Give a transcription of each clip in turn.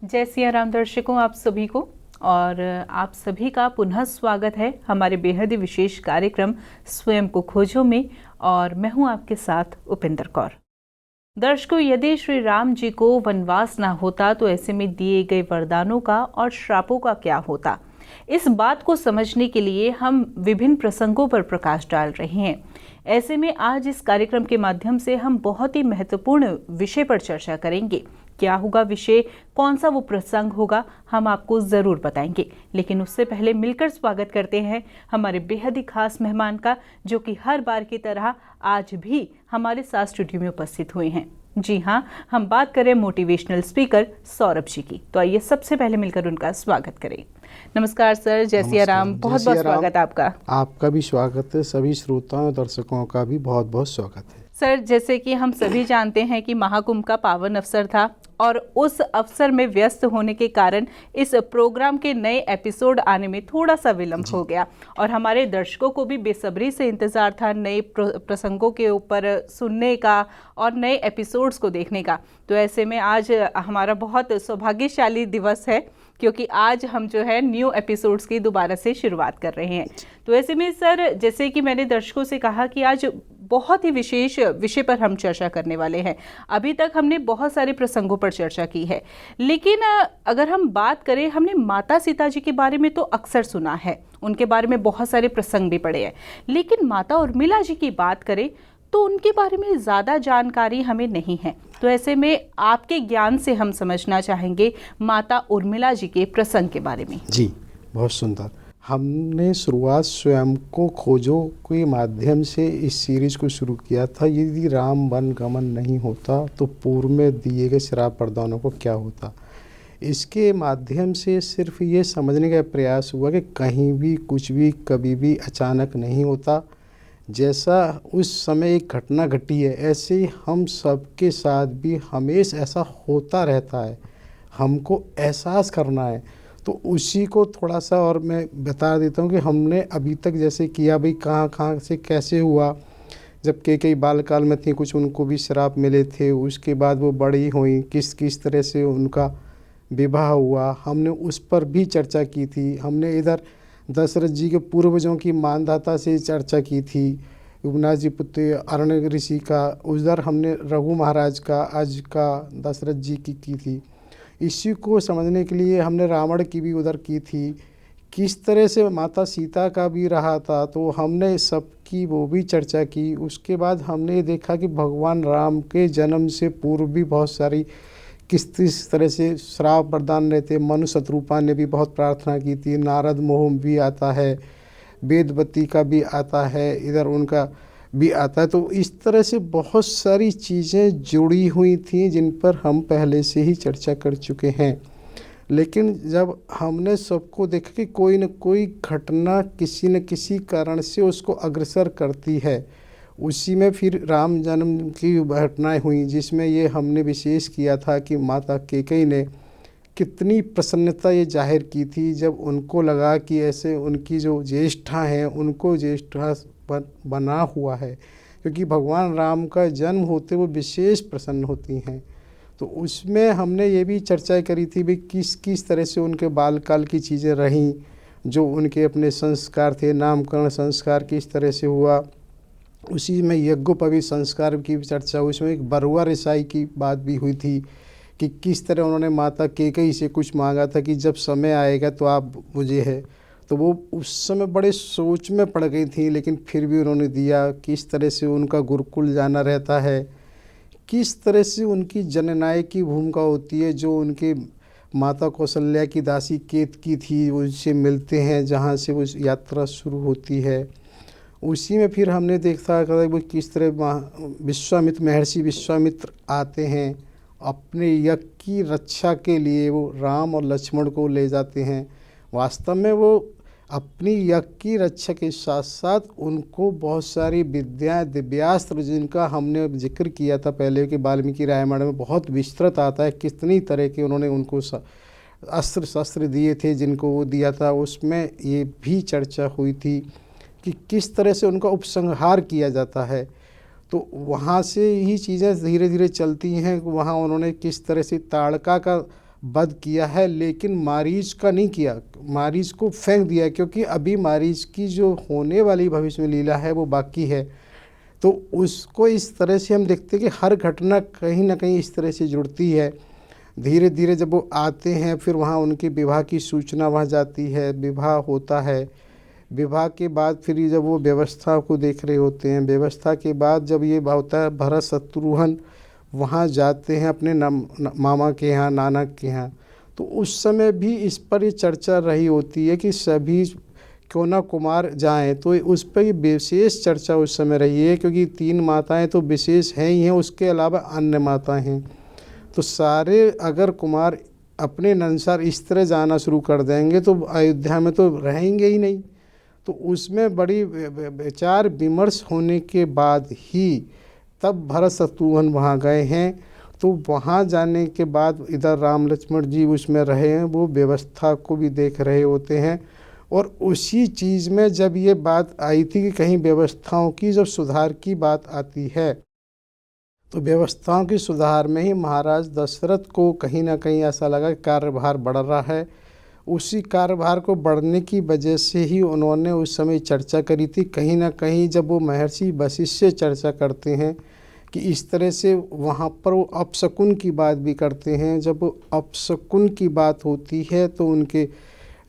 जय सिया राम दर्शकों, आप सभी को और आप सभी का पुनः स्वागत है हमारे बेहद ही विशेष कार्यक्रम स्वयं को खोजो में। और मैं हूं आपके साथ उपिंदर कौर। दर्शकों, यदि श्री राम जी को वनवास ना होता तो ऐसे में दिए गए वरदानों का और श्रापों का क्या होता, इस बात को समझने के लिए हम विभिन्न प्रसंगों पर प्रकाश डाल रहे हैं। ऐसे में आज इस कार्यक्रम के माध्यम से हम बहुत ही महत्वपूर्ण विषय पर चर्चा करेंगे। क्या होगा विषय, कौन सा वो प्रसंग होगा, हम आपको जरूर बताएंगे। लेकिन उससे पहले मिलकर स्वागत करते हैं हमारे बेहद ही खास मेहमान का, जो कि हर बार की तरह आज भी हमारे साथ स्टूडियो में उपस्थित हुए हैं। जी हाँ, हम बात करें मोटिवेशनल स्पीकर सौरभ जी की। तो आइए सबसे पहले मिलकर उनका स्वागत करें। नमस्कार सर, जय सिया राम, बहुत बहुत स्वागत आपका। आपका भी स्वागत है, सभी श्रोताओं और दर्शकों का भी बहुत बहुत स्वागत है। सर, जैसे कि हम सभी जानते हैं कि महाकुंभ का पावन अवसर था और उस अवसर में व्यस्त होने के कारण इस प्रोग्राम के नए एपिसोड आने में थोड़ा सा विलंब हो गया और हमारे दर्शकों को भी बेसब्री से इंतज़ार था नए प्रसंगों के ऊपर सुनने का और नए एपिसोड्स को देखने का। तो ऐसे में आज हमारा बहुत सौभाग्यशाली दिवस है, क्योंकि आज हम जो है न्यू एपिसोड्स की दोबारा से शुरुआत कर रहे हैं। तो ऐसे में सर, जैसे कि मैंने दर्शकों से कहा कि आज बहुत ही विशेष विषय पर हम चर्चा करने वाले हैं। अभी तक हमने बहुत सारे प्रसंगों पर चर्चा की है, लेकिन अगर हम बात करें, हमने माता सीता जी के बारे में तो अक्सर सुना है, उनके बारे में बहुत सारे प्रसंग भी पढ़े हैं, लेकिन माता उर्मिला जी की बात करें तो उनके बारे में ज़्यादा जानकारी हमें नहीं है। तो ऐसे में आपके ज्ञान से हम समझना चाहेंगे माता उर्मिला जी के प्रसंग के बारे में। जी, बहुत सुंदर। हमने शुरुआत स्वयं को खोजो के माध्यम से इस सीरीज को शुरू किया था। यदि राम वन गमन नहीं होता तो पूर्व में दिए गए श्राप वरदानों को क्या होता। इसके माध्यम से सिर्फ ये समझने का प्रयास हुआ कि कहीं भी कुछ भी कभी भी अचानक नहीं होता। जैसा उस समय एक घटना घटी है, ऐसे ही हम सबके साथ भी हमेशा ऐसा होता रहता है। हमको एहसास करना है। तो उसी को थोड़ा सा और मैं बता देता हूँ कि हमने अभी तक जैसे किया, भाई कहाँ कहाँ से कैसे हुआ। जब कई बालकाल में थी, कुछ उनको भी श्राप मिले थे, उसके बाद वो बड़ी हुई, किस किस तरह से उनका विवाह हुआ, हमने उस पर भी चर्चा की थी। हमने इधर दशरथ जी के पूर्वजों की मानधाता से चर्चा की थी, उगना जी पुत्र अरण्य ऋषि का, उधर हमने रघु महाराज का, आज का दशरथ जी की थी। इसी को समझने के लिए हमने रावण की भी उधर की थी, किस तरह से माता सीता का भी रहा था, तो हमने सबकी वो भी चर्चा की। उसके बाद हमने देखा कि भगवान राम के जन्म से पूर्व भी बहुत सारी किस तरह से श्राप वरदान रहते। मनु शत्रुपा ने भी बहुत प्रार्थना की थी, नारद मोह भी आता है, वेदवती का भी आता है, इधर उनका भी आता है। तो इस तरह से बहुत सारी चीज़ें जुड़ी हुई थी जिन पर हम पहले से ही चर्चा कर चुके हैं। लेकिन जब हमने सबको देखा कि कोई न कोई घटना किसी न किसी कारण से उसको अग्रसर करती है, उसी में फिर राम जन्म की घटनाएं हुई, जिसमें ये हमने विशेष किया था कि माता कैकेयी ने कितनी प्रसन्नता ये जाहिर की थी जब उनको लगा कि ऐसे उनकी जो ज्येष्ठा हैं उनको ज्येष्ठा बना हुआ है, क्योंकि भगवान राम का जन्म होते वो विशेष प्रसन्न होती हैं। तो उसमें हमने ये भी चर्चा करी थी भी किस किस तरह से उनके बालकाल की चीज़ें रहीं, जो उनके अपने संस्कार थे, नामकरण संस्कार किस तरह से हुआ। उसी में यज्ञोपवीत संस्कार की भी चर्चा हुई। उसमें एक बरुआ रिसाई की बात भी हुई थी कि किस तरह उन्होंने माता कैकेयी से कुछ मांगा था कि जब समय आएगा तो आप मुझे है। तो वो उस समय बड़े सोच में पड़ गई थी, लेकिन फिर भी उन्होंने दिया। किस तरह से उनका गुरुकुल जाना रहता है, किस तरह से उनकी जननायक की भूमिका होती है, जो उनके माता कौशल्या की दासी केतकी थी उनसे मिलते हैं, जहाँ से वो यात्रा शुरू होती है। उसी में फिर हमने देखा कि किस तरह विश्वामित्र, महर्षि विश्वामित्र आते हैं, अपने यज्ञ की रक्षा के लिए वो राम और लक्ष्मण को ले जाते हैं। वास्तव में वो अपनी यज्ञ की रक्षा के साथ साथ उनको बहुत सारी विद्या दिव्यास्त्र, जिनका हमने जिक्र किया था पहले कि वाल्मीकि रामायण में बहुत विस्तृत आता है, कितनी तरह के उन्होंने उनको अस्त्र शस्त्र दिए थे जिनको वो दिया था। उसमें ये भी चर्चा हुई थी कि किस तरह से उनका उपसंहार किया जाता है। तो वहाँ से ही चीज़ें धीरे धीरे चलती हैं। वहाँ उन्होंने किस तरह से ताड़का का वध किया है, लेकिन मारीच का नहीं किया, मारीच को फेंक दिया, क्योंकि अभी मारीच की जो होने वाली भविष्य में लीला है वो बाकी है। तो उसको इस तरह से हम देखते हैं कि हर घटना कहीं ना कहीं इस तरह से जुड़ती है। धीरे धीरे जब वो आते हैं, फिर वहाँ उनके विवाह की सूचना वहाँ जाती है, विवाह होता है। विवाह के बाद फिर जब वो व्यवस्था को देख रहे होते हैं, व्यवस्था के बाद जब ये होता है, भरत शत्रुघ्न वहाँ जाते हैं अपने मामा के यहाँ, नाना के यहाँ। तो उस समय भी इस पर ये चर्चा रही होती है कि सभी क्यों ना कुमार जाएं, तो उस पर ये विशेष चर्चा उस समय रही है, क्योंकि 3 माताएं तो विशेष हैं ही हैं, उसके अलावा अन्य माताएं हैं। तो सारे अगर कुमार अपने अनुसार इस तरह जाना शुरू कर देंगे तो अयोध्या में तो रहेंगे ही नहीं। तो उसमें बड़ी विचार विमर्श होने के बाद ही तब भरत शत्रुघ्न वहाँ गए हैं। तो वहाँ जाने के बाद इधर राम लक्ष्मण जी उसमें रहे हैं, वो व्यवस्था को भी देख रहे होते हैं। और उसी चीज़ में जब ये बात आई थी कि कहीं व्यवस्थाओं की जब सुधार की बात आती है, तो व्यवस्थाओं की सुधार में ही महाराज दशरथ को कहीं ना कहीं ऐसा लगा कि कार्यभार बढ़ रहा है। उसी कार्यभार को बढ़ने की वजह से ही उन्होंने उस समय चर्चा करी थी। कहीं ना कहीं जब वो महर्षि वशिष्ठ से चर्चा करते हैं कि इस तरह से वहाँ पर वो अपशकुन की बात भी करते हैं। जब वो अपशकुन की बात होती है तो उनके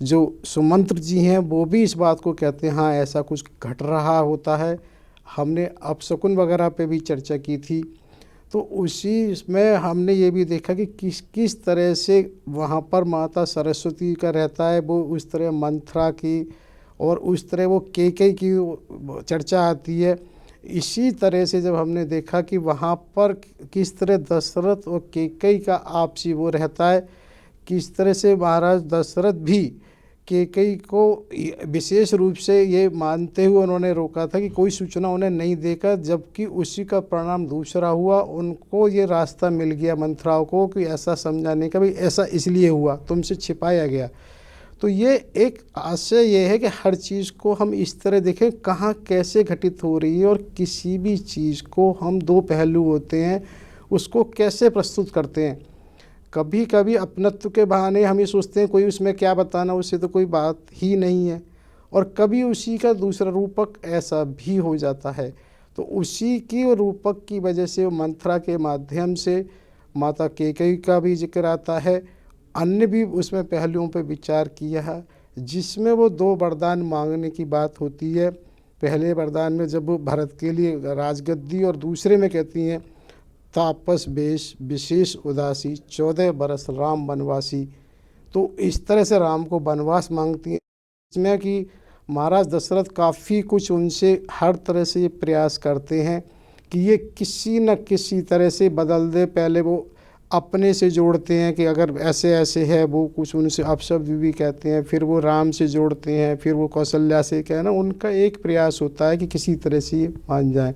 जो सुमंत्र जी हैं वो भी इस बात को कहते हैं, हाँ ऐसा कुछ घट रहा होता है। हमने अपशकुन वगैरह पे भी चर्चा की थी। तो उसी में हमने ये भी देखा कि किस किस तरह से वहाँ पर माता सरस्वती का रहता है, वो उस तरह मंथरा की और उस तरह वो कैकेयी की चर्चा आती है। इसी तरह से जब हमने देखा कि वहाँ पर किस तरह दशरथ और कैकेयी का आपसी वो रहता है, किस तरह से महाराज दशरथ भी कैकेयी को विशेष रूप से ये मानते हुए उन्होंने रोका था कि कोई सूचना उन्हें नहीं देकर, जबकि उसी का परिणाम दूसरा हुआ। उनको ये रास्ता मिल गया मंथराओं को कि ऐसा समझाने का, भाई ऐसा इसलिए हुआ, तुमसे छिपाया गया। तो ये एक आशय ये है कि हर चीज़ को हम इस तरह देखें कहाँ कैसे घटित हो रही है, और किसी भी चीज़ को हम 2 पहलू होते हैं, उसको कैसे प्रस्तुत करते हैं। कभी कभी अपनत्व के बहाने हम ये सोचते हैं कोई उसमें क्या बताना, उससे तो कोई बात ही नहीं है, और कभी उसी का दूसरा रूपक ऐसा भी हो जाता है। तो उसी की रूपक की वजह से मंथरा के माध्यम से माता कैकेयी का भी जिक्र आता है, अन्य भी उसमें पहलुओं पर विचार किया है, जिसमें वो 2 वरदान मांगने की बात होती है। पहले वरदान में जब वो भरत के लिए राजगद्दी, और दूसरे में कहती हैं तापस वेश विशेष उदासी 14 बरस राम वनवासी। तो इस तरह से राम को वनवास मांगती हैं, इसमें कि महाराज दशरथ काफ़ी कुछ उनसे हर तरह से ये प्रयास करते हैं कि ये किसी न किसी तरह से बदल दे। पहले वो अपने से जोड़ते हैं कि अगर ऐसे ऐसे है, वो कुछ उनसे अपशब्द भी कहते हैं, फिर वो राम से जोड़ते हैं, फिर वो कौशल्या से कहना, उनका एक प्रयास होता है कि किसी तरह से ये मान जाए।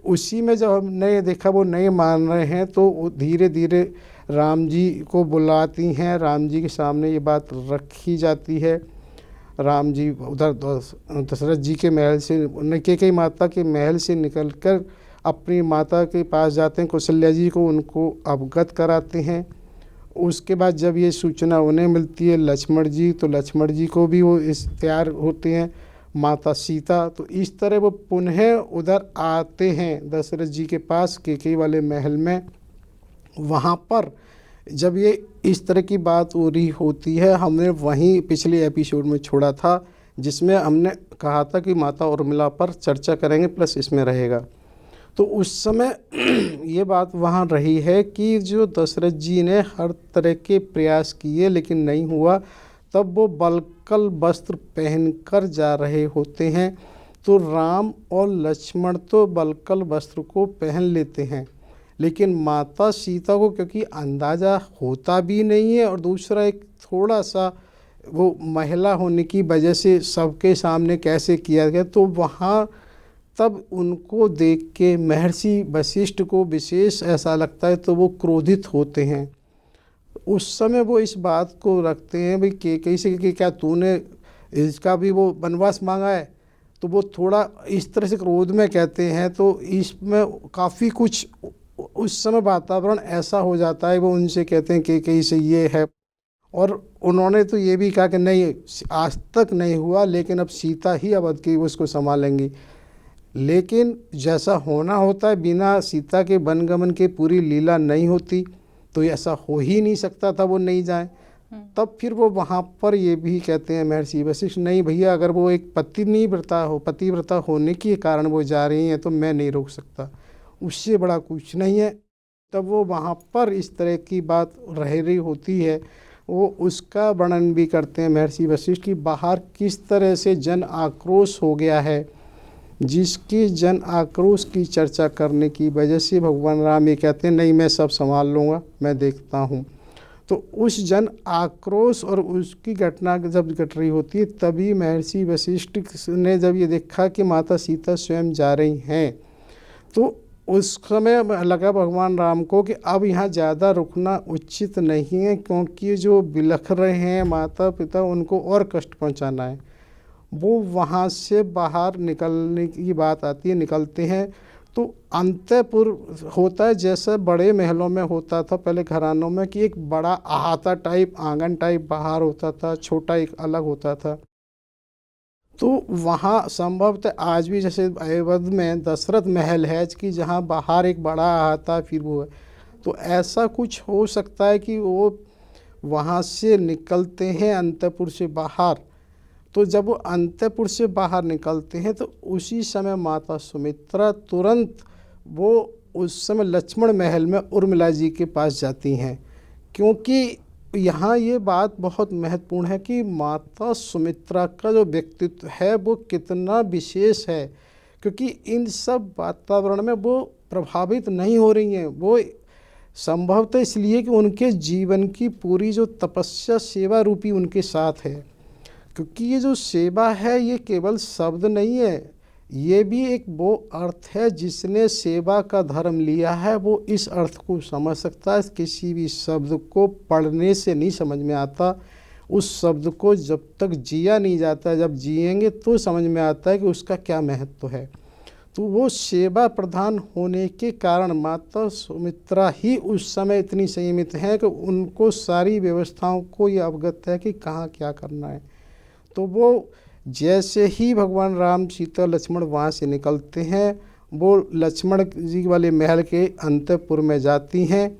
उसी में जब हमने देखा वो नहीं मान रहे हैं, तो धीरे धीरे राम जी को बुलाती हैं, राम जी के सामने ये बात रखी जाती है। राम जी उधर दशरथ जी के महल से, कैकेयी माता के महल से निकलकर अपनी माता के पास जाते हैं, कौशल्या जी को उनको अवगत कराते हैं। उसके बाद जब ये सूचना उन्हें मिलती है लक्ष्मण जी, तो लक्ष्मण जी को भी वो इस तैयार होते हैं, माता सीता। तो इस तरह वो पुनः उधर आते हैं दशरथ जी के पास कैकेयी वाले महल में। वहाँ पर जब ये इस तरह की बात हो रही होती है, हमने वहीं पिछले एपिसोड में छोड़ा था, जिसमें हमने कहा था कि माता उर्मिला पर चर्चा करेंगे, प्लस इसमें रहेगा। तो उस समय ये बात वहाँ रही है कि जो दशरथ जी ने हर तरह के प्रयास किए लेकिन नहीं हुआ, तब वो बलकल वस्त्र पहनकर जा रहे होते हैं। तो राम और लक्ष्मण तो बलकल वस्त्र को पहन लेते हैं, लेकिन माता सीता को क्योंकि अंदाज़ा होता भी नहीं है, और दूसरा एक थोड़ा सा वो महिला होने की वजह से सबके सामने कैसे किया गया, तो वहाँ तब उनको देख के महर्षि वशिष्ठ को विशेष ऐसा लगता है, तो वो क्रोधित होते हैं। उस समय वो इस बात को रखते हैं भाई कैकेयी से कि क्या तूने इसका भी वो वनवास मांगा है, तो वो थोड़ा इस तरह से क्रोध में कहते हैं, तो इसमें काफ़ी कुछ उस समय वातावरण ऐसा हो जाता है। वो उनसे कहते हैं कि कहीं से ये है, और उन्होंने तो ये भी कहा कि नहीं, आज तक नहीं हुआ, लेकिन अब सीता ही अवध की उसको संभालेंगी। लेकिन जैसा होना होता है, बिना सीता के वनगमन के पूरी लीला नहीं होती, तो ऐसा हो ही नहीं सकता था वो नहीं जाए। तब फिर वो वहाँ पर ये भी कहते हैं महर्षि वशिष्ठ, नहीं भैया, अगर वो एक पतिव्रता होने के कारण वो जा रही हैं तो मैं नहीं रोक सकता, उससे बड़ा कुछ नहीं है। तब वो वहाँ पर इस तरह की बात रह रही होती है। वो उसका वर्णन भी करते हैं महर्षि वशिष्ठ की बाहर किस तरह से जन आक्रोश हो गया है, जिसकी जन आक्रोश की चर्चा करने की वजह से भगवान राम ये कहते हैं, नहीं मैं सब संभाल लूँगा, मैं देखता हूँ। तो उस जन आक्रोश और उसकी घटना जब घट रही होती है, तभी महर्षि वशिष्ठ ने जब ये देखा कि माता सीता स्वयं जा रही हैं, तो उस समय लगा भगवान राम को कि अब यहाँ ज़्यादा रुकना उचित नहीं है, क्योंकि जो बिलख रहे हैं माता पिता, उनको और कष्ट पहुँचाना है। वो वहाँ से बाहर निकलने की बात आती है, निकलते हैं तो अंतःपुर होता है, जैसे बड़े महलों में होता था पहले घरानों में, कि एक बड़ा अहाता टाइप, आंगन टाइप बाहर होता था, छोटा एक अलग होता था। तो वहाँ संभवतः आज भी जैसे अयोध्या में दशरथ महल है कि जहाँ बाहर एक बड़ा अहाता फिर वो है, तो ऐसा कुछ हो सकता है कि वो वहाँ से निकलते हैं अंतःपुर से बाहर। तो जब वो अंतःपुर से बाहर निकलते हैं तो उसी समय माता सुमित्रा तुरंत वो उस समय लक्ष्मण महल में उर्मिला जी के पास जाती हैं, क्योंकि यहाँ ये बात बहुत महत्वपूर्ण है कि माता सुमित्रा का जो व्यक्तित्व है वो कितना विशेष है, क्योंकि इन सब वातावरण में वो प्रभावित नहीं हो रही हैं। वो संभवतः इसलिए कि उनके जीवन की पूरी जो तपस्या सेवा रूपी उनके साथ है, क्योंकि ये जो सेवा है ये केवल शब्द नहीं है, ये भी एक वो अर्थ है। जिसने सेवा का धर्म लिया है वो इस अर्थ को समझ सकता है। किसी भी शब्द को पढ़ने से नहीं समझ में आता, उस शब्द को जब तक जिया नहीं जाता, जब जिएंगे तो समझ में आता है कि उसका क्या महत्व है। तो वो सेवा प्रधान होने के कारण माता सुमित्रा ही उस समय इतनी संयमित हैं कि उनको सारी व्यवस्थाओं को ये अवगत है कि कहाँ क्या करना है। तो वो जैसे ही भगवान राम सीता लक्ष्मण वहाँ से निकलते हैं, वो लक्ष्मण जी वाले महल के अंतःपुर में जाती हैं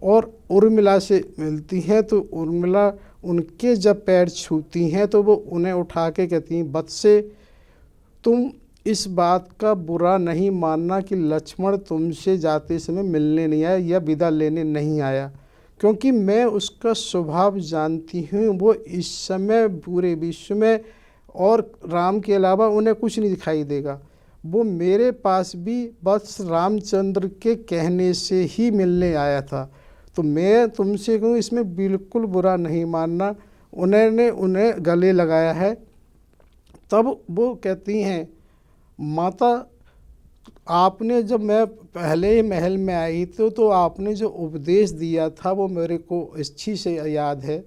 और उर्मिला से मिलती हैं। तो उर्मिला उनके जब पैर छूती हैं तो वो उन्हें उठा के कहती हैं, बत्से तुम इस बात का बुरा नहीं मानना कि लक्ष्मण तुमसे जाते समय मिलने नहीं आया या विदा लेने नहीं आया, क्योंकि मैं उसका स्वभाव जानती हूँ। वो इस समय पूरे विश्व में और राम के अलावा उन्हें कुछ नहीं दिखाई देगा। वो मेरे पास भी बस रामचंद्र के कहने से ही मिलने आया था। तो मैं तुमसे कहूँ इसमें बिल्कुल बुरा नहीं मानना। उन्होंने उन्हें गले लगाया है। तब वो कहती हैं, माता आपने जब मैं पहले महल में आई तो आपने जो उपदेश दिया था वो मेरे को अच्छी से याद है।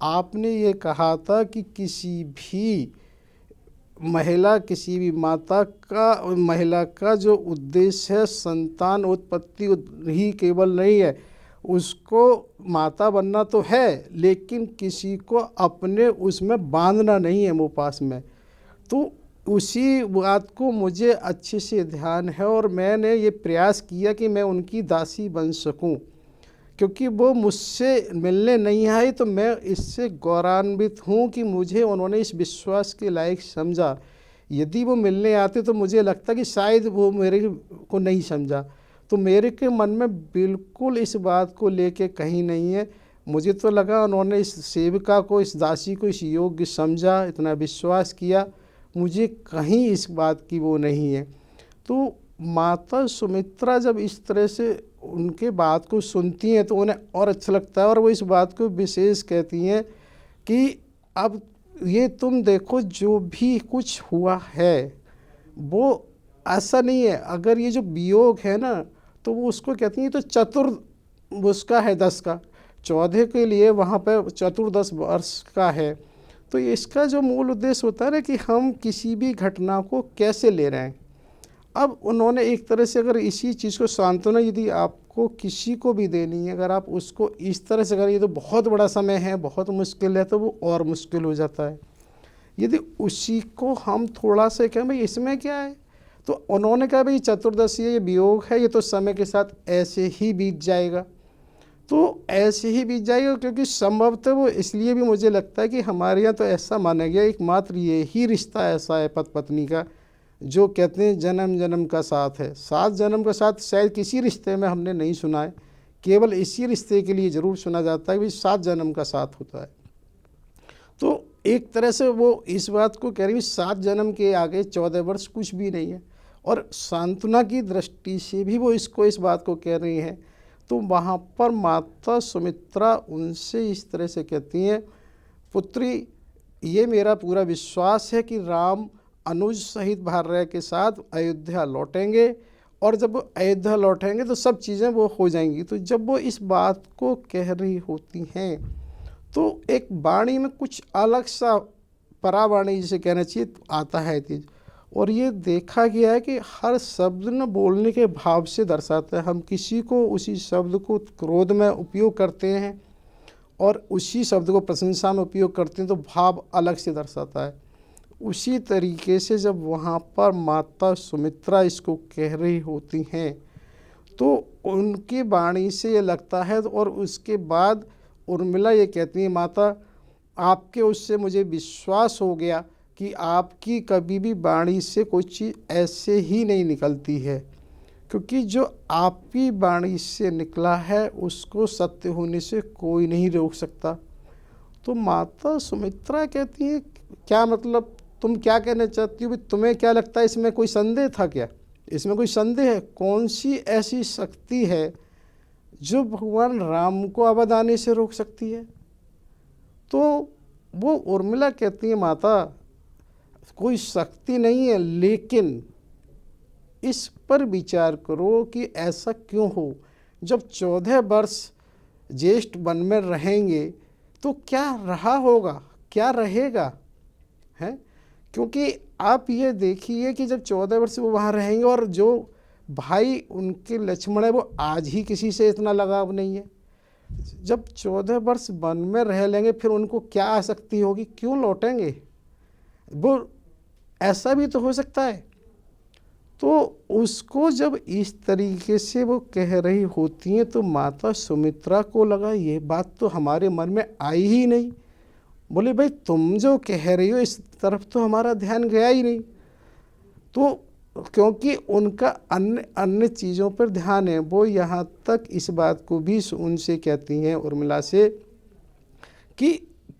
आपने ये कहा था कि किसी भी महिला का जो उद्देश्य है संतान उत्पत्ति ही केवल नहीं है, उसको माता बनना तो है, लेकिन किसी को अपने उसमें बांधना नहीं है वो पास में। तो उसी बात को मुझे अच्छे से ध्यान है और मैंने ये प्रयास किया कि मैं उनकी दासी बन सकूं, क्योंकि वो मुझसे मिलने नहीं आई तो मैं इससे गौरवान्वित हूँ कि मुझे उन्होंने इस विश्वास के लायक समझा। यदि वो मिलने आते तो मुझे लगता कि शायद वो मेरे को नहीं समझा। तो मेरे के मन में बिल्कुल इस बात को लेके कहीं नहीं है। मुझे तो लगा उन्होंने इस सेविका को, इस दासी को इस योग्य समझा, इतना विश्वास किया। मुझे कहीं इस बात की वो नहीं है। तो माता सुमित्रा जब इस तरह से उनके बात को सुनती हैं तो उन्हें और अच्छा लगता है और वो इस बात को विशेष कहती हैं कि अब ये तुम देखो जो भी कुछ हुआ है वो ऐसा नहीं है। अगर ये जो वियोग है ना तो वो उसको कहती हैं तो चतुर्थ उसका है 10 का, 14 के लिए वहाँ पर चतुर्दश वर्ष का है। तो इसका जो मूल उद्देश्य होता है ना कि हम किसी भी घटना को कैसे ले रहे हैं। अब उन्होंने एक तरह से अगर इसी चीज़ को सांत्वना यदि आपको किसी को भी देनी है, अगर आप उसको इस तरह से करिए तो बहुत बड़ा समय है, बहुत मुश्किल है, तो वो और मुश्किल हो जाता है। यदि उसी को हम थोड़ा सा कहें भाई इसमें क्या है, तो उन्होंने कहा भाई चतुर्दशी ये वियोग है, ये तो समय के साथ ऐसे ही बीत जाएगा। तो ऐसे ही बीत जाएगा क्योंकि संभवतः वो इसलिए भी मुझे लगता है कि हमारे यहाँ तो ऐसा माना गया एकमात्र ये ही रिश्ता ऐसा है पति पत्नी का जो कहते हैं जन्म जन्म का साथ है। 7 जन्म का साथ शायद किसी रिश्ते में हमने नहीं सुना है, केवल इसी रिश्ते के लिए ज़रूर सुना जाता है कि 7 जन्म का साथ होता है। तो एक तरह से वो इस बात को कह रही है 7 जन्म के आगे 14 वर्ष कुछ भी नहीं है, और सांत्वना की दृष्टि से भी वो इसको इस बात को कह रही हैं। तो वहाँ पर माता सुमित्रा उनसे इस तरह से कहती हैं, पुत्री ये मेरा पूरा विश्वास है कि राम अनुज सहित भार्या के साथ अयोध्या लौटेंगे, और जब वो अयोध्या लौटेंगे तो सब चीज़ें वो हो जाएंगी। तो जब वो इस बात को कह रही होती हैं तो एक वाणी में कुछ अलग सा परावाणी जिसे कहना चाहिए आता है चीज़, और ये देखा गया है कि हर शब्द न बोलने के भाव से दर्शाता है। हम किसी को उसी शब्द को क्रोध में उपयोग करते हैं और उसी शब्द को प्रशंसा में उपयोग करते हैं तो भाव अलग से दर्शाता है। उसी तरीके से जब वहाँ पर माता सुमित्रा इसको कह रही होती हैं तो उनकी वाणी से ये लगता है, और उसके बाद उर्मिला ये कहती है, माता आपके उससे मुझे विश्वास हो गया कि आपकी कभी भी वाणी से कोई चीज़ ऐसे ही नहीं निकलती है, क्योंकि जो आपकी वाणी से निकला है उसको सत्य होने से कोई नहीं रोक सकता। तो माता सुमित्रा कहती है, क्या मतलब, तुम क्या कहना चाहती हो, भी तुम्हें क्या लगता है इसमें कोई संदेह था क्या, इसमें कोई संदेह है? कौन सी ऐसी शक्ति है जो भगवान राम को अवध आने से रोक सकती है? तो वो उर्मिला कहती है, माता कोई शक्ति नहीं है, लेकिन इस पर विचार करो कि ऐसा क्यों हो। जब 14 वर्ष ज्येष्ठ वन में रहेंगे तो क्या रहा होगा, क्या रहेगा, है? क्योंकि आप ये देखिए कि जब 14 वर्ष वो वहाँ रहेंगे और जो भाई उनके लक्ष्मण है वो आज ही किसी से इतना लगाव नहीं है। जब 14 वर्ष वन में रह लेंगे फिर उनको क्या आसक्ति होगी, क्यों लौटेंगे? वो ऐसा भी तो हो सकता है। तो उसको जब इस तरीके से वो कह रही होती हैं तो माता सुमित्रा को लगा ये बात तो हमारे मन में आई ही नहीं। बोले भाई तुम जो कह रही हो इस तरफ तो हमारा ध्यान गया ही नहीं। तो क्योंकि उनका अन्य अन्य चीज़ों पर ध्यान है, वो यहाँ तक इस बात को भी उनसे कहती हैं उर्मिला से कि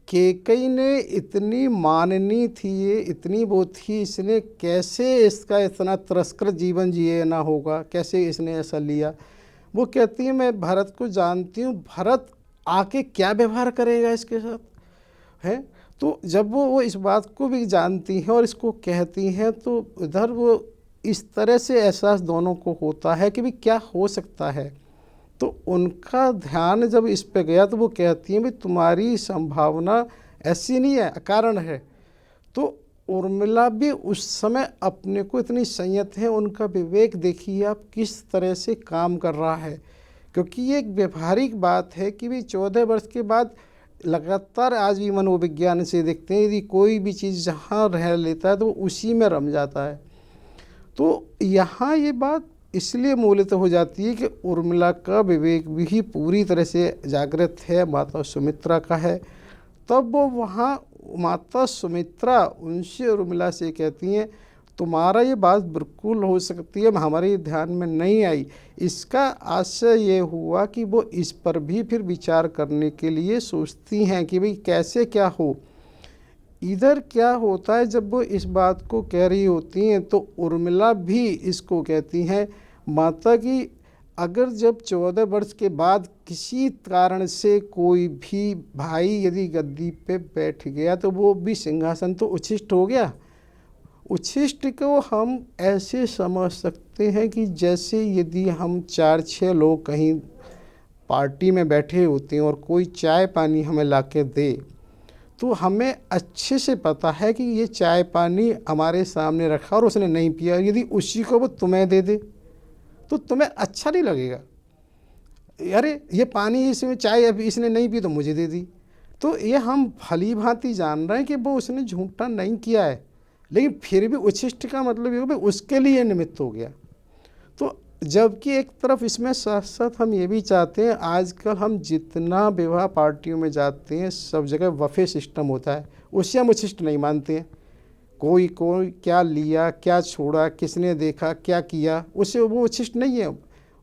कैकेयी ने इतनी माननी थी, ये इतनी वो थी, इसने कैसे इसका इतना तिरस्कृत जीवन जिए ना होगा, कैसे इसने ऐसा लिया। वो कहती है मैं भरत को जानती हूँ, भरत आके क्या व्यवहार करेगा इसके साथ, है? तो जब वो इस बात को भी जानती हैं और इसको कहती हैं तो इधर वो इस तरह से एहसास दोनों को होता है कि भी क्या हो सकता है। तो उनका ध्यान जब इस पे गया तो वो कहती हैं भी तुम्हारी संभावना ऐसी नहीं है, अकारण है। तो उर्मिला भी उस समय अपने को इतनी संयत है, उनका विवेक देखिए आप किस तरह से काम कर रहा है, क्योंकि ये एक व्यवहारिक बात है कि भी 14 वर्ष के बाद लगातार आज भी मनोविज्ञान से देखते हैं यदि कोई भी चीज़ जहाँ रह लेता है तो उसी में रम जाता है। तो यहाँ ये बात इसलिए मूलतः हो जाती है कि उर्मिला का विवेक भी पूरी तरह से जागृत है, माता सुमित्रा का है। तब वो वहाँ माता सुमित्रा उनसे उर्मिला से कहती हैं तुम्हारा ये बात बिल्कुल हो सकती है, हमारे ध्यान में नहीं आई। इसका आशय ये हुआ कि वो इस पर भी फिर विचार करने के लिए सोचती हैं कि भाई कैसे क्या हो। इधर क्या होता है जब वो इस बात को कह रही होती हैं तो उर्मिला भी इसको कहती हैं माता की अगर जब 14 वर्ष के बाद किसी कारण से कोई भी भाई यदि गद्दी पे बैठ गया तो वो भी सिंहासन तो उच्छिष्ट हो गया। उच्छिष्ट को हम ऐसे समझ सकते हैं कि जैसे यदि हम 4-6 लोग कहीं पार्टी में बैठे होते हैं और कोई चाय पानी हमें ला के दे तो हमें अच्छे से पता है कि ये चाय पानी हमारे सामने रखा और उसने नहीं पिया, यदि उसी को वो तुम्हें दे दे तो तुम्हें अच्छा नहीं लगेगा। अरे ये पानी इसमें चाय अभी इसने नहीं पी तो मुझे दे दी। तो ये हम भली भांति जान रहे हैं कि वो उसने झूठा नहीं किया है, लेकिन फिर भी उच्छिष्ट का मतलब ये हो भाई उसके लिए निमित्त हो गया। तो जबकि एक तरफ इसमें साथ साथ हम ये भी चाहते हैं, आजकल हम जितना विवाह पार्टियों में जाते हैं सब जगह बफे सिस्टम होता है, उससे हम उच्छिष्ट नहीं मानते हैं। कोई कोई क्या लिया क्या छोड़ा, किसने देखा क्या किया, उससे वो उच्छिष्ट नहीं है।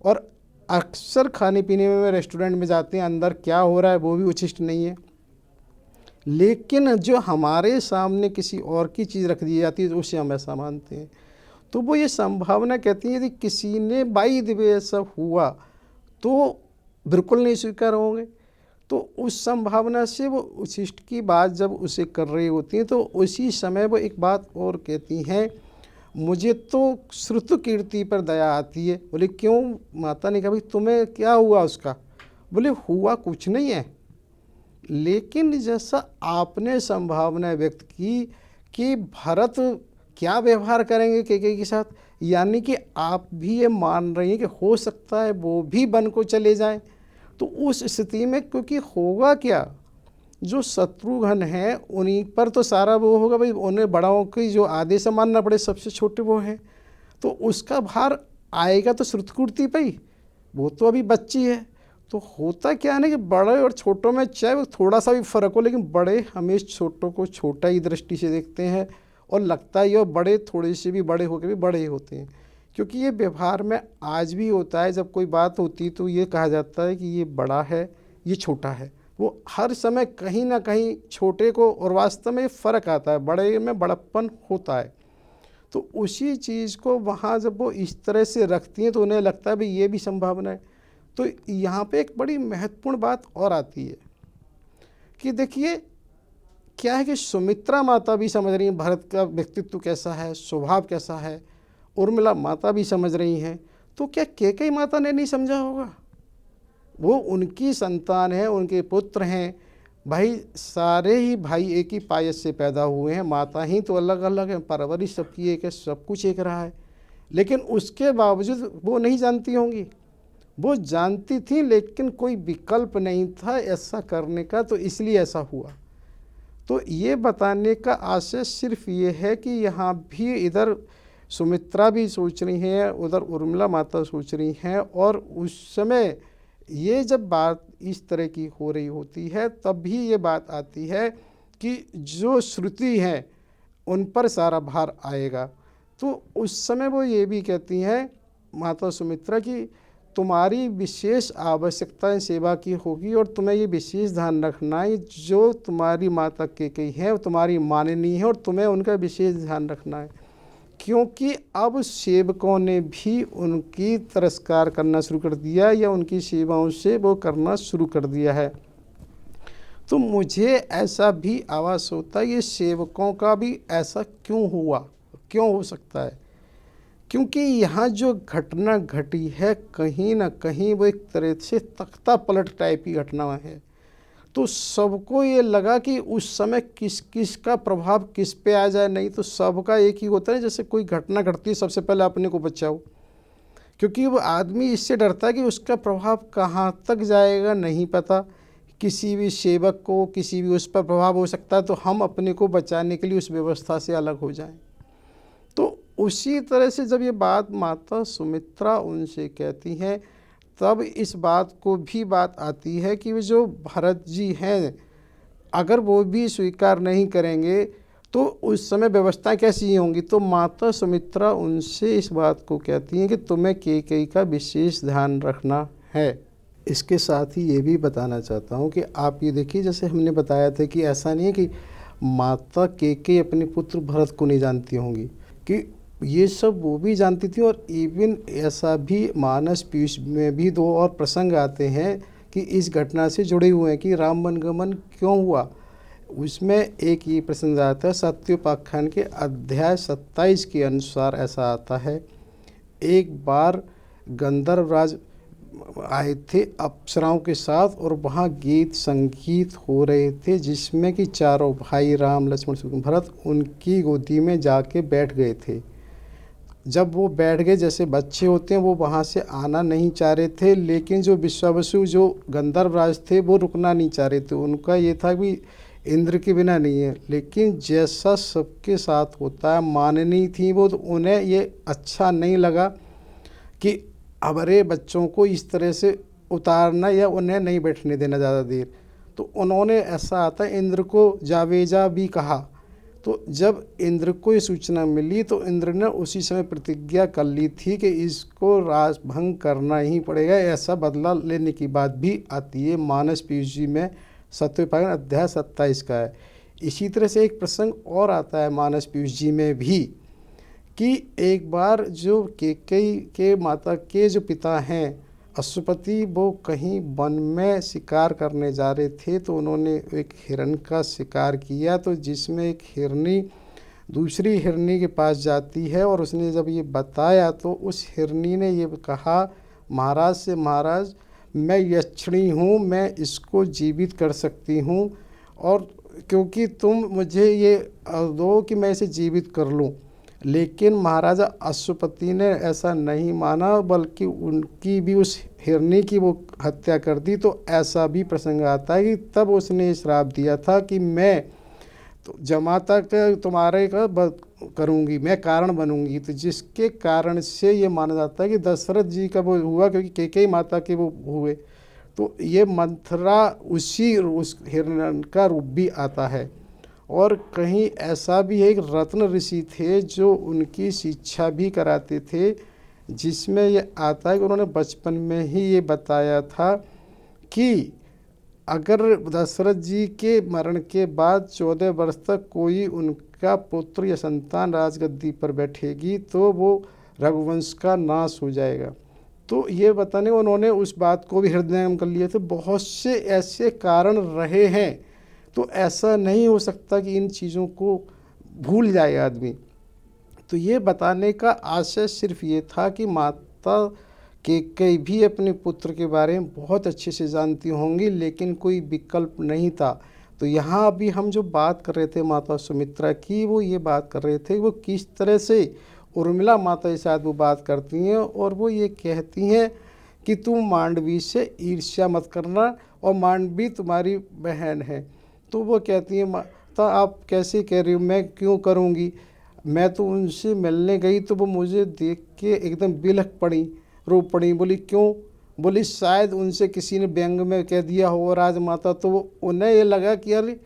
और अक्सर खाने पीने में रेस्टोरेंट में जाते हैं, अंदर क्या हो रहा है वो भी उच्छिष्ट नहीं है। लेकिन जो हमारे सामने किसी और की चीज़ रख दी जाती है तो उसे हम ऐसा मानते हैं। तो वो ये संभावना कहती है यदि किसी ने बाई द वे ऐसा हुआ तो बिल्कुल नहीं स्वीकार होंगे। तो उस संभावना से वो उच्छिष्ट की बात जब उसे कर रही होती हैं तो उसी समय वो एक बात और कहती हैं, मुझे तो श्रुत कीर्ति पर दया आती है। बोले क्यों? माता ने कहा भाई तुम्हें क्या हुआ उसका? बोले हुआ कुछ नहीं है, लेकिन जैसा आपने संभावना व्यक्त की कि भरत क्या व्यवहार करेंगे कैकेयी के साथ, यानी कि आप भी ये मान रही हैं कि हो सकता है वो भी वन को चले जाएं। तो उस स्थिति में क्योंकि होगा क्या, जो शत्रुघ्न हैं उन्हीं पर तो सारा वो होगा भाई, उन्हें बड़ाओं की जो आदेश मानना पड़े, सबसे छोटे वो हैं, तो उसका भार आएगा तो श्रुतकीर्ति पे ही, वो तो अभी बच्ची है। तो होता क्या है ना कि बड़े और छोटों में चाहे वो थोड़ा सा भी फर्क हो, लेकिन बड़े हमेशा छोटों को छोटा ही दृष्टि से देखते हैं और लगता ही, और बड़े थोड़े से भी बड़े होकर भी बड़े ही होते हैं। क्योंकि ये व्यवहार में आज भी होता है, जब कोई बात होती तो ये कहा जाता है कि ये बड़ा है ये छोटा है, वो हर समय कहीं ना कहीं छोटे को, और वास्तव में फ़र्क आता है, बड़े में बड़प्पन होता है। तो उसी चीज़ को वहाँ जब वो इस तरह से रखती हैं तो उन्हें लगता है भाई ये भी संभावना है। तो यहाँ पे एक बड़ी महत्वपूर्ण बात और आती है कि देखिए क्या है कि सुमित्रा माता भी समझ रही हैं भरत का व्यक्तित्व कैसा है, स्वभाव कैसा है, उर्मिला माता भी समझ रही हैं, तो क्या कैकेयी माता ने नहीं समझा होगा? वो उनकी संतान है, उनके पुत्र हैं, भाई सारे ही भाई एक ही पायस से पैदा हुए हैं, माता ही तो अलग अलग हैं, परवरिश सबकी एक है, सब कुछ एक रहा है, लेकिन उसके बावजूद वो नहीं जानती होंगी। वो जानती थी लेकिन कोई विकल्प नहीं था ऐसा करने का, तो इसलिए ऐसा हुआ। तो ये बताने का आशय सिर्फ ये है कि यहाँ भी इधर सुमित्रा भी सोच रही हैं, उधर उर्मिला माता सोच रही हैं, और उस समय ये जब बात इस तरह की हो रही होती है तब भी ये बात आती है कि जो श्रुति हैं उन पर सारा भार आएगा। तो उस समय वो ये भी कहती हैं माता सुमित्रा की तुम्हारी विशेष आवश्यकता सेवा की होगी, और तुम्हें ये विशेष ध्यान रखना है जो तुम्हारी माता कैकेयी है वो तुम्हारी माननीय है, और तुम्हें उनका विशेष ध्यान रखना है, क्योंकि अब सेवकों ने भी उनकी तिरस्कार करना शुरू कर दिया या उनकी सेवाओं से वो करना शुरू कर दिया है। तो मुझे ऐसा भी आभास होता है ये सेवकों का भी ऐसा क्यों हुआ, क्यों हो सकता है, क्योंकि यहाँ जो घटना घटी है कहीं ना कहीं वो एक तरह से तख्ता पलट टाइप की घटना है। तो सबको ये लगा कि उस समय किस किस का प्रभाव किस पे आ जाए, नहीं तो सबका एक ही होता है, जैसे कोई घटना घटती है सबसे पहले अपने को बचाओ, क्योंकि वो आदमी इससे डरता है कि उसका प्रभाव कहाँ तक जाएगा नहीं पता, किसी भी सेवक को किसी भी उस पर प्रभाव हो सकता है, तो हम अपने को बचाने के लिए उस व्यवस्था से अलग हो जाएं। तो उसी तरह से जब ये बात माता सुमित्रा उनसे कहती हैं तब इस बात को भी बात आती है कि वे जो भरत जी हैं अगर वो भी स्वीकार नहीं करेंगे तो उस समय व्यवस्था कैसी होंगी। तो माता सुमित्रा उनसे इस बात को कहती हैं कि तुम्हें कैकेयी का विशेष ध्यान रखना है। इसके साथ ही ये भी बताना चाहता हूँ कि आप ये देखिए, जैसे हमने बताया था कि ऐसा नहीं है कि माता कैकेयी अपने पुत्र भरत को नहीं जानती होंगी, कि ये सब वो भी जानती थी। और इवन ऐसा भी मानस पीयूष में भी दो और प्रसंग आते हैं कि इस घटना से जुड़े हुए हैं कि राम वनगमन क्यों हुआ। उसमें एक ये प्रसंग आता है सत्योपाख्यान के अध्याय 27 के अनुसार ऐसा आता है, एक बार गंधर्वराज आए थे अप्सराओं के साथ और वहाँ गीत संगीत हो रहे थे, जिसमें कि चारों भाई राम लक्ष्मण शत्रुघ्न भरत उनकी गोदी में जाके बैठ गए थे। जब वो बैठ गए, जैसे बच्चे होते हैं, वो वहाँ से आना नहीं चाह रहे थे, लेकिन जो विश्वावसु जो गंधर्वराज थे वो रुकना नहीं चाह रहे थे। उनका ये था कि इंद्र के बिना नहीं है, लेकिन जैसा सबके साथ होता है माननी थी वो, तो उन्हें ये अच्छा नहीं लगा कि हमारे बच्चों को इस तरह से उतारना या उन्हें नहीं बैठने देना ज़्यादा देर। तो उन्होंने ऐसा आता इंद्र को जावेजा भी कहा। तो जब इंद्र को ये सूचना मिली तो इंद्र ने उसी समय प्रतिज्ञा कर ली थी कि इसको राजभंग करना ही पड़ेगा। ऐसा बदला लेने की बात भी आती है मानस पीयूष जी में 7वें अध्याय 27 का है। इसी तरह से एक प्रसंग और आता है मानस पीयूष जी में भी कि एक बार जो कैकेयी के माता के जो पिता हैं अश्वपति, वो कहीं वन में शिकार करने जा रहे थे, तो उन्होंने एक हिरण का शिकार किया। तो जिसमें एक हिरनी दूसरी हिरनी के पास जाती है और उसने जब ये बताया तो उस हिरनी ने ये कहा महाराज से, महाराज मैं यक्षिणी हूँ, मैं इसको जीवित कर सकती हूँ, और क्योंकि तुम मुझे ये दो कि मैं इसे जीवित कर लूँ। लेकिन महाराजा अश्वपति ने ऐसा नहीं माना, बल्कि उनकी भी उस हिरनी की वो हत्या कर दी। तो ऐसा भी प्रसंग आता है कि तब उसने श्राप दिया था कि मैं तो जमाता का तुम्हारे का करूँगी, मैं कारण बनूंगी। तो जिसके कारण से ये माना जाता है कि दशरथ जी का वो हुआ, क्योंकि कैकेयी माता के वो हुए। तो ये मंथरा उस हिरण का रूप भी आता है। और कहीं ऐसा भी है, एक रत्न ऋषि थे जो उनकी शिक्षा भी कराते थे, जिसमें ये आता है कि उन्होंने बचपन में ही ये बताया था कि अगर दशरथ जी के मरण के बाद 14 वर्ष तक कोई उनका पुत्र या संतान राजगद्दी पर बैठेगी तो वो रघुवंश का नाश हो जाएगा। तो ये बताने उन्होंने उस बात को भी हृदयंगम कर लिया। तो बहुत से ऐसे कारण रहे हैं, तो ऐसा नहीं हो सकता कि इन चीज़ों को भूल जाए आदमी। तो ये बताने का आशय सिर्फ ये था कि माता कैकेयी भी अपने पुत्र के बारे में बहुत अच्छे से जानती होंगी, लेकिन कोई विकल्प नहीं था। तो यहाँ अभी हम जो बात कर रहे थे माता सुमित्रा की, वो ये बात कर रहे थे वो किस तरह से उर्मिला माता के साथ वो बात करती हैं, और वो ये कहती हैं कि तुम मांडवी से ईर्ष्या मत करना, और मांडवी तुम्हारी बहन है। तो वो कहती है माता आप कैसे कह रही हो, मैं क्यों करूँगी, मैं तो उनसे मिलने गई तो वो मुझे देख के एकदम बिलख पड़ी, रो पड़ी। बोली क्यों? बोली शायद उनसे किसी ने व्यंग में कह दिया हो राजमाता, तो वो उन्हें ये लगा कि अरे।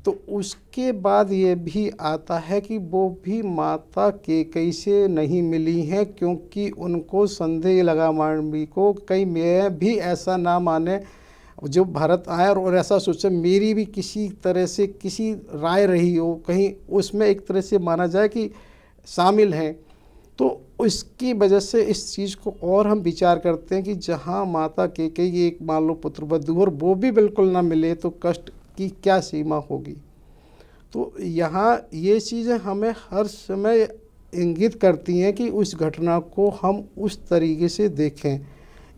तो उसके बाद ये भी आता है कि वो भी माता कैकेयी से नहीं मिली हैं, क्योंकि उनको संदेह लगा मांडवी को, कहीं मैं भी ऐसा ना माने जो भरत आए और ऐसा सोचे मेरी भी किसी तरह से किसी राय रही हो, कहीं उसमें एक तरह से माना जाए कि शामिल हैं। तो इसकी वजह से इस चीज़ को और हम विचार करते हैं कि जहाँ माता कैकेयी एक मान लो पुत्रवधू और वो भी बिल्कुल ना मिले तो कष्ट की क्या सीमा होगी। तो यहाँ ये चीज़ें हमें हर समय इंगित करती हैं कि उस घटना को हम उस तरीके से देखें।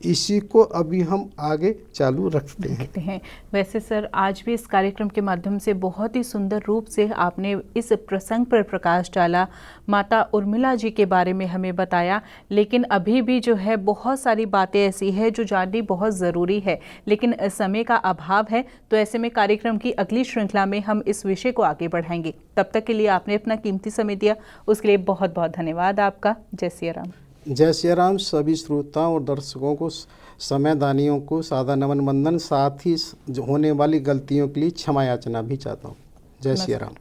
इसी को अभी हम आगे चालू रखते हैं। वैसे सर आज भी इस कार्यक्रम के माध्यम से बहुत ही सुंदर रूप से आपने इस प्रसंग पर प्रकाश डाला, माता उर्मिला जी के बारे में हमें बताया, लेकिन अभी भी जो है बहुत सारी बातें ऐसी है जो जाननी बहुत ज़रूरी है, लेकिन समय का अभाव है। तो ऐसे में कार्यक्रम की अगली श्रृंखला में हम इस विषय को आगे बढ़ाएंगे। तब तक के लिए आपने अपना कीमती समय दिया, उसके लिए बहुत बहुत धन्यवाद आपका। जय सिया राम। जय सिया राम। सभी श्रोताओं और दर्शकों को, समयदानियों को सादा नमन वंदन, साथ ही होने वाली गलतियों के लिए क्षमा याचना भी चाहता हूँ। जय सिया राम।